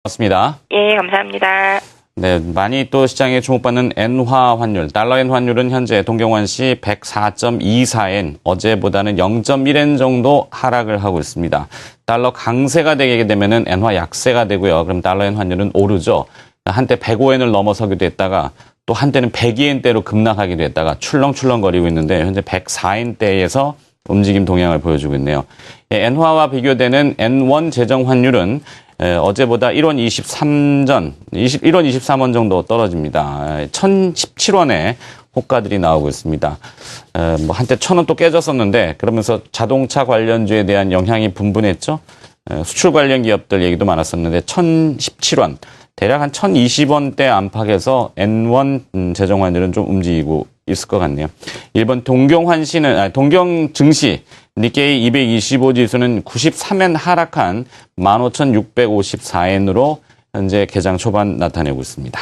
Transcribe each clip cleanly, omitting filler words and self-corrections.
맞습니다. 예, 감사합니다. 네, 많이 또 시장에 주목받는 엔화 환율, 달러엔 환율은 현재 동경환시 104.24엔, 어제보다는 0.1엔 정도 하락을 하고 있습니다. 달러 강세가 되게 되면은 엔화 약세가 되고요. 그럼 달러엔 환율은 오르죠. 한때 105엔을 넘어서기도 했다가 또 한때는 102엔대로 급락하기도 했다가 출렁출렁거리고 있는데 현재 104엔대에서 움직임 동향을 보여주고 있네요. 엔화와 비교되는 N1 재정 환율은 어제보다 1원 23원 정도 떨어집니다. 1017원에 호가들이 나오고 있습니다. 뭐 한때 1000원 또 깨졌었는데 그러면서 자동차 관련주에 대한 영향이 분분했죠. 수출 관련 기업들 얘기도 많았었는데 1017원, 대략 한 1020원대 안팎에서 N1 재정 환율은 좀 움직이고 있을 것 같네요. 일본 동경 증시 니케이 225 지수는 93엔 하락한 15,654엔으로 현재 개장 초반 나타내고 있습니다.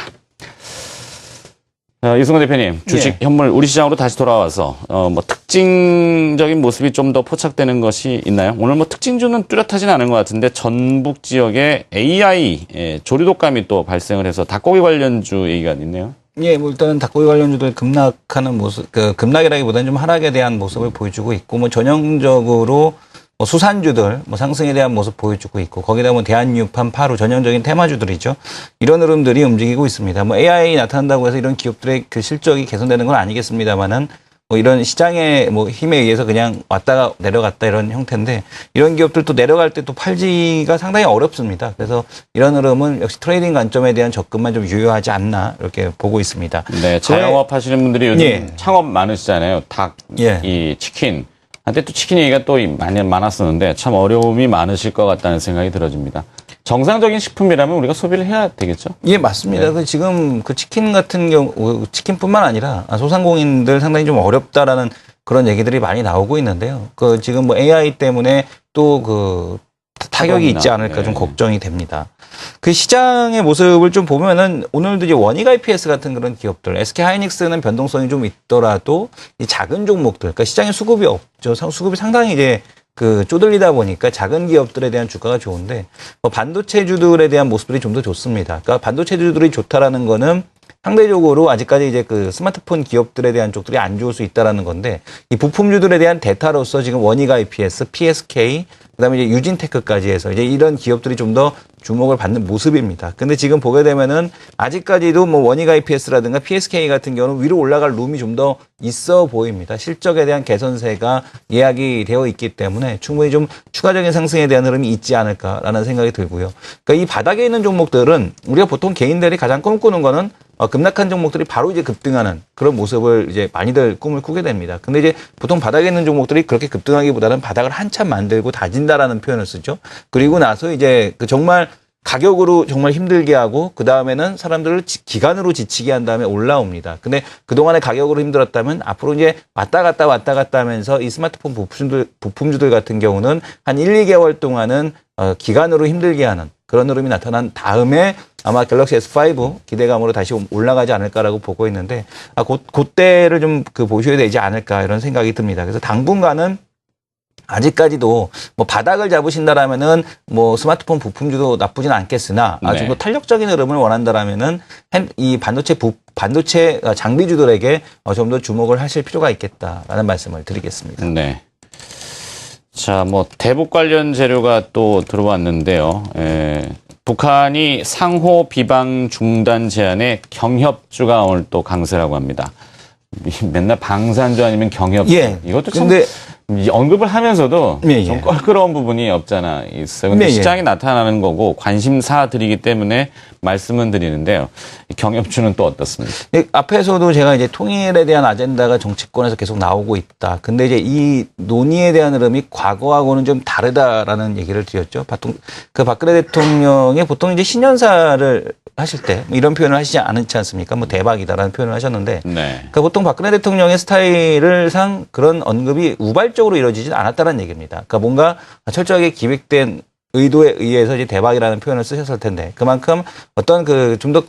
이승훈 대표님, 주식 현물 우리 시장으로 다시 돌아와서 뭐 특징적인 모습이 좀 더 포착되는 것이 있나요? 오늘 뭐 특징주는 뚜렷하진 않은 것 같은데 전북 지역에 AI 조류독감이 또 발생을 해서 닭고기 관련주 얘기가 있네요. 예, 뭐 일단은 닭고기 관련주들 급락하는 모습, 급락이라기보다는 좀 하락에 대한 모습을 보여주고 있고, 뭐 전형적으로 뭐 수산주들 뭐 상승에 대한 모습 보여주고 있고, 거기다 뭐 대한유판, 파루 전형적인 테마주들이죠. 이런 흐름들이 움직이고 있습니다. 뭐 AI 나타난다고 해서 이런 기업들의 그 실적이 개선되는 건 아니겠습니다만은, 뭐 이런 시장의 뭐 힘에 의해서 그냥 왔다가 내려갔다 이런 형태인데, 이런 기업들 또 내려갈 때 또 팔지가 상당히 어렵습니다. 그래서 이런 흐름은 역시 트레이딩 관점에 대한 접근만 좀 유효하지 않나 이렇게 보고 있습니다. 네, 자영업 하시는 분들이 요즘 창업 많으시잖아요. 닭, 이 치킨. 한때 또 치킨 얘기가 또 많이 많았었는데 참 어려움이 많으실 것 같다는 생각이 들어집니다. 정상적인 식품이라면 우리가 소비를 해야 되겠죠? 예, 맞습니다. 네. 지금 그 치킨 같은 경우, 치킨뿐만 아니라 소상공인들 상당히 좀 어렵다라는 그런 얘기들이 많이 나오고 있는데요. 그 지금 뭐 AI 때문에 또 그 타격이 있지 않을까 좀 걱정이 됩니다. 그 시장의 모습을 좀 보면은 오늘도 이제 원익 IPS 같은 그런 기업들, SK 하이닉스는 변동성이 좀 있더라도 이 작은 종목들, 그러니까 시장에 수급이 없죠. 수급이 상당히 이제 그 쪼들리다 보니까 작은 기업들에 대한 주가가 좋은데, 뭐 반도체주들에 대한 모습들이 좀 더 좋습니다. 그러니까 반도체주들이 좋다라는 거는 상대적으로 아직까지 이제 그 스마트폰 기업들에 대한 쪽들이 안 좋을 수 있다라는 건데, 이 부품주들에 대한 대타로서 지금 원익 IPS, PSK, 그다음에 이제 유진테크까지 해서 이제 이런 기업들이 좀 더 주목을 받는 모습입니다. 근데 지금 보게 되면은 아직까지도 뭐 원익 IPS라든가 PSK 같은 경우는 위로 올라갈 룸이 좀 더 있어 보입니다. 실적에 대한 개선세가 예약이 되어 있기 때문에 충분히 좀 추가적인 상승에 대한 흐름이 있지 않을까라는 생각이 들고요. 그러니까 이 바닥에 있는 종목들은 우리가 보통 개인들이 가장 꿈꾸는 거는 급락한 종목들이 바로 이제 급등하는 그런 모습을 이제 많이들 꿈을 꾸게 됩니다. 근데 이제 보통 바닥에 있는 종목들이 그렇게 급등하기보다는 바닥을 한참 만들고 다진다라는 표현을 쓰죠. 그리고 나서 이제 그 정말 가격으로 정말 힘들게 하고 그 다음에는 사람들을 기간으로 지치게 한 다음에 올라옵니다. 근데 그동안에 가격으로 힘들었다면 앞으로 이제 왔다 갔다 하면서 이 스마트폰 부품주들 같은 경우는 한 1, 2개월 동안은 기간으로 힘들게 하는 그런 흐름이 나타난 다음에 아마 갤럭시 S5 기대감으로 다시 올라가지 않을까라고 보고 있는데, 그때를 좀 보셔야 되지 않을까 이런 생각이 듭니다. 그래서 당분간은 아직까지도 뭐 바닥을 잡으신다라면은 뭐 스마트폰 부품주도 나쁘진 않겠으나 좀 더 탄력적인 흐름을 원한다라면은 이 반도체 장비주들에게 좀 더 주목을 하실 필요가 있겠다라는 말씀을 드리겠습니다. 네. 자, 뭐 대북 관련 재료가 또 들어왔는데요. 북한이 상호 비방 중단 제안에 경협주가 오늘 또 강세라고 합니다. 맨날 방산주 아니면 경협주. 이것도 참 언급을 하면서도 좀 껄끄러운 부분이 없잖아 있어요. 근데 시장이 나타나는 거고 관심사들이기 때문에 말씀은 드리는데요. 경협주는 또 어떻습니까? 앞에서도 제가 이제 통일에 대한 아젠다가 정치권에서 계속 나오고 있다. 근데 이제 이 논의에 대한 흐름이 과거하고는 좀 다르다라는 얘기를 드렸죠. 그 박근혜 대통령이 보통 이제 신년사를 하실 때 이런 표현을 하시지 않지 않습니까? 뭐 대박이다라는 표현을 하셨는데, 그러니까 보통 박근혜 대통령의 스타일상 그런 언급이 우발적으로 이루어지진 않았다는 얘기입니다. 그러니까 뭔가 철저하게 기획된 의도에 의해서 이제 대박이라는 표현을 쓰셨을 텐데, 그만큼 어떤 좀 더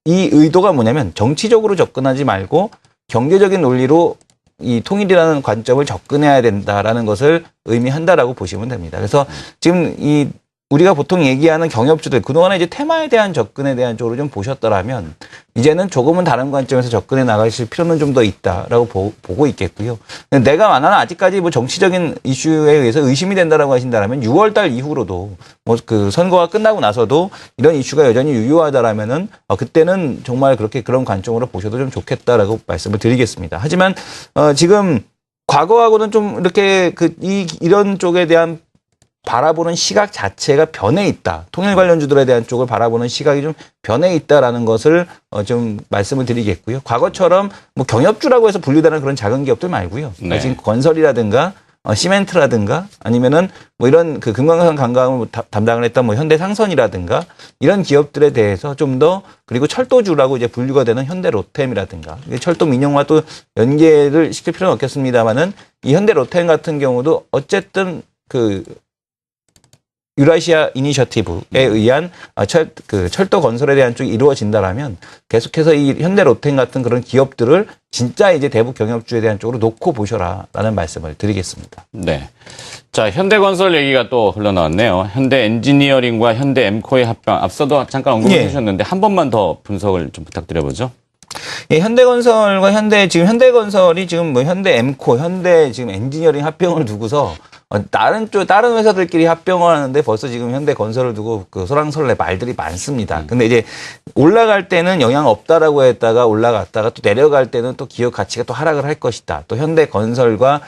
이 의도가 뭐냐면 정치적으로 접근하지 말고 경제적인 논리로 이 통일이라는 관점을 접근해야 된다라는 것을 의미한다라고 보시면 됩니다. 그래서 지금 이 우리가 보통 얘기하는 경협주들, 그동안에 이제 테마에 대한 접근에 대한 쪽으로 좀 보셨더라면, 이제는 조금은 다른 관점에서 접근해 나가실 필요는 좀 더 있다라고 보고 있겠고요. 내가 나는 아직까지 뭐 정치적인 이슈에 의해서 의심이 된다라고 하신다라면 6월 달 이후로도 뭐 그 선거가 끝나고 나서도 이런 이슈가 여전히 유효하다라면은 그때는 정말 그렇게 그런 관점으로 보셔도 좀 좋겠다라고 말씀을 드리겠습니다. 하지만 지금 과거하고는 좀 이렇게 이런 쪽에 대한 바라보는 시각 자체가 변해 있다. 통일 관련주들에 대한 쪽을 바라보는 시각이 좀 변해 있다라는 것을 좀 말씀을 드리겠고요. 과거처럼 뭐 경협주라고 해서 분류되는 그런 작은 기업들 말고요. 네. 지금 건설이라든가 시멘트라든가 아니면은 뭐 이런 그 금강산 관광을 담당을 했던 뭐 현대상선이라든가 이런 기업들에 대해서 좀 더 그리고 철도주라고 이제 분류가 되는 현대로템이라든가 철도 민영화 또 연계를 시킬 필요는 없겠습니다만은 이 현대로템 같은 경우도 어쨌든 그 유라시아 이니셔티브에 의한 철도 건설에 대한 쪽이 이루어진다라면 계속해서 이 현대로템 같은 그런 기업들을 진짜 이제 대북 경협주에 대한 쪽으로 놓고 보셔라라는 말씀을 드리겠습니다. 네. 자, 현대건설 얘기가 또 흘러나왔네요. 현대엔지니어링과 현대엠코의 합병. 앞서도 잠깐 언급을 해주셨는데 한 번만 더 분석을 좀 부탁드려보죠. 예, 현대건설과 현대건설이 지금 뭐 현대엠코, 현대 지금 엔지니어링 합병을 두고서 다른 회사들끼리 합병을 하는데 벌써 지금 현대건설을 두고 그 소랑설레 말들이 많습니다. 근데 이제 올라갈 때는 영향 없다라고 했다가 올라갔다가 또 내려갈 때는 또 기업 가치가 또 하락을 할 것이다. 또 현대건설과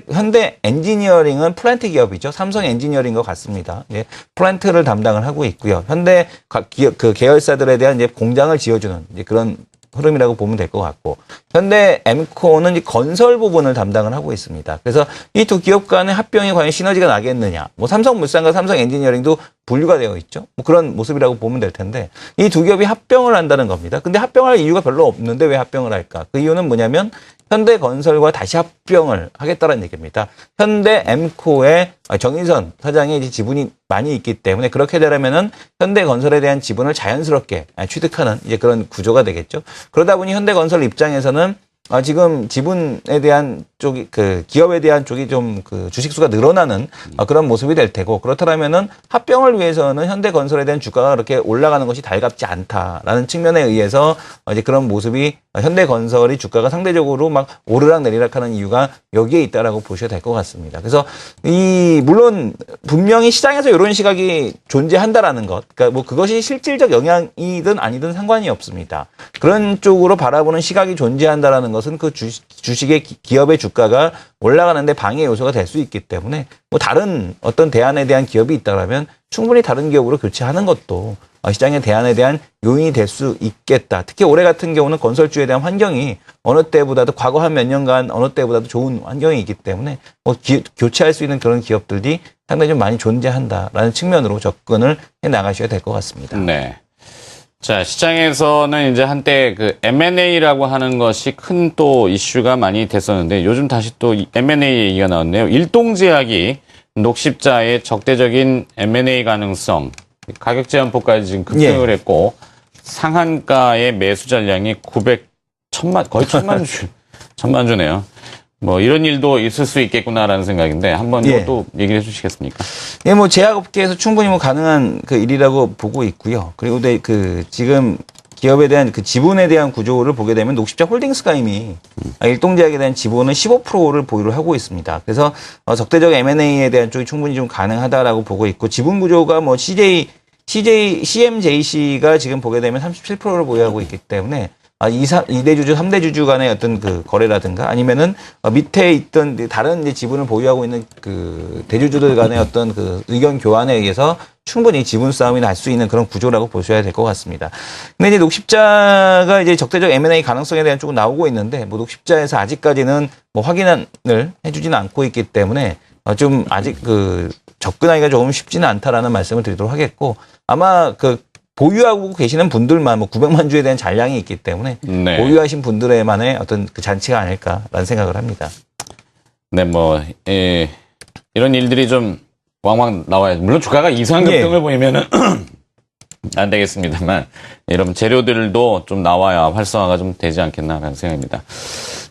현대 엔지니어링은 플랜트 기업이죠. 삼성 엔지니어링과 같습니다. 예, 플랜트를 담당을 하고 있고요. 현대 기업 그 계열사들에 대한 이제 공장을 지어주는 이제 그런 흐름이라고 보면 될 것 같고 현대 엠코는 이 건설 부분을 담당을 하고 있습니다. 그래서 이 두 기업 간의 합병이 과연 시너지가 나겠느냐. 뭐 삼성물산과 삼성 엔지니어링도 분류가 되어 있죠. 뭐 그런 모습이라고 보면 될 텐데 이 두 기업이 합병을 한다는 겁니다. 근데 합병할 이유가 별로 없는데 왜 합병을 할까? 그 이유는 뭐냐면 현대건설과 다시 합병을 하겠다는 얘기입니다. 현대엠코의 정인선 사장의 이제 지분이 많이 있기 때문에 그렇게 되려면은 현대건설에 대한 지분을 자연스럽게 취득하는 이제 그런 구조가 되겠죠. 그러다 보니 현대건설 입장에서는 지금 지분에 대한 쪽이 그 기업에 대한 쪽이 좀 그 주식수가 늘어나는 그런 모습이 될 테고 그렇다면은 합병을 위해서는 현대건설에 대한 주가가 그렇게 올라가는 것이 달갑지 않다라는 측면에 의해서 이제 그런 모습이 현대건설이 주가가 상대적으로 막 오르락 내리락하는 이유가 여기에 있다라고 보셔야 될 것 같습니다. 그래서 물론 분명히 시장에서 이런 시각이 존재한다라는 것, 그러니까 뭐 그것이 실질적 영향이든 아니든 상관이 없습니다. 그런 쪽으로 바라보는 시각이 존재한다라는 것은 그 주식의 기업의 주가가 올라가는데 방해 요소가 될 수 있기 때문에 뭐 다른 어떤 대안에 대한 기업이 있다라면 충분히 다른 기업으로 교체하는 것도 시장의 대안에 대한 요인이 될 수 있겠다. 특히 올해 같은 경우는 건설주에 대한 환경이 어느 때보다도 과거 한 몇 년간 어느 때보다도 좋은 환경이 있기 때문에 뭐 교체할 수 있는 그런 기업들이 상당히 좀 많이 존재한다라는 측면으로 접근을 해 나가셔야 될 것 같습니다. 네. 자, 시장에서는 이제 한때 그 M&A라고 하는 것이 큰 또 이슈가 많이 됐었는데 요즘 다시 또 M&A 얘기가 나왔네요. 일동제약이 녹십자의 적대적인 M&A 가능성, 가격 제한폭까지 지금 급등을 했고 상한가의 매수 잔량이 거의 천만 주네요. 뭐 이런 일도 있을 수 있겠구나라는 생각인데 한번 또 얘기를 해주시겠습니까? 예, 뭐 제약업계에서 충분히 뭐 가능한 그 일이라고 보고 있고요. 그리고 그 지금 기업에 대한 그 지분에 대한 구조를 보게 되면 녹십자 홀딩스가 이미 일동제약에 대한 지분은 15%를 보유를 하고 있습니다. 그래서 적대적 M&A에 대한 쪽이 충분히 좀 가능하다라고 보고 있고 지분 구조가 뭐 CMJC가 지금 보게 되면 37%를 보유하고 있기 때문에 2대 주주, 3대 주주 간의 어떤 그 거래라든가 아니면은 밑에 있던 다른 이제 지분을 보유하고 있는 그 대주주들 간의 어떤 그 의견 교환에 의해서 충분히 지분 싸움이 날 수 있는 그런 구조라고 보셔야 될 것 같습니다. 근데 이제 녹십자가 이제 적대적 M&A 가능성에 대한 쪽은 나오고 있는데 뭐 녹십자에서 아직까지는 뭐 확인을 해주지는 않고 있기 때문에 좀 아직 그 접근하기가 조금 쉽지는 않다라는 말씀을 드리도록 하겠고 아마 그 보유하고 계시는 분들만 뭐 900만 주에 대한 잔량이 있기 때문에 보유하신 분들의만의 어떤 그 잔치가 아닐까라는 생각을 합니다. 네, 뭐 이런 일들이 좀 왕왕 나와야 물론 주가가 이상한 급등을 보이면은 안 되겠습니다만 이런 재료들도 좀 나와야 활성화가 좀 되지 않겠나라는 생각입니다.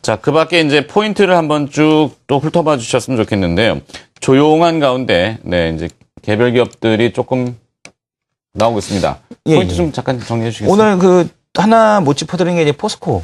자, 그 밖에 이제 포인트를 한번 쭉 또 훑어봐 주셨으면 좋겠는데요. 조용한 가운데 이제 개별 기업들이 조금 나오고 있습니다. 예, 포인트 예. 좀 잠깐 정리해 주시겠어요? 오늘 그 하나 못 짚어드린 게 이제 포스코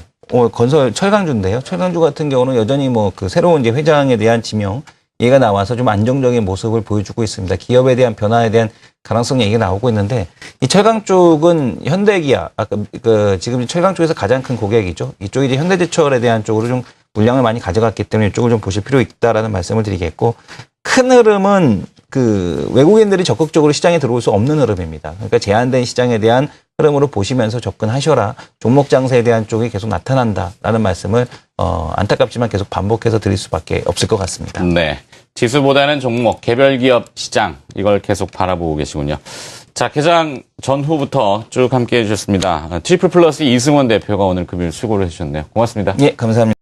건설 철강주인데요. 철강주 같은 경우는 여전히 뭐 그 새로운 이제 회장에 대한 지명 얘가 나와서 좀 안정적인 모습을 보여주고 있습니다. 기업에 대한 변화에 대한 가능성 얘기가 나오고 있는데 이 철강 쪽은 현대기아 아까 그 지금 철강 쪽에서 가장 큰 고객이죠. 이쪽이 이제 현대제철에 대한 쪽으로 좀 물량을 많이 가져갔기 때문에 이쪽을 좀 보실 필요 있다라는 말씀을 드리겠고 큰 흐름은 그 외국인들이 적극적으로 시장에 들어올 수 없는 흐름입니다. 그러니까 제한된 시장에 대한 흐름으로 보시면서 접근하셔라. 종목 장세에 대한 쪽이 계속 나타난다라는 말씀을 안타깝지만 계속 반복해서 드릴 수밖에 없을 것 같습니다. 네. 지수보다는 종목, 개별 기업 시장 이걸 계속 바라보고 계시군요. 자, 개장 전후부터 쭉 함께 해주셨습니다. 트리플 플러스 이승원 대표가 오늘 금요일 수고를 해주셨네요. 고맙습니다. 예, 감사합니다.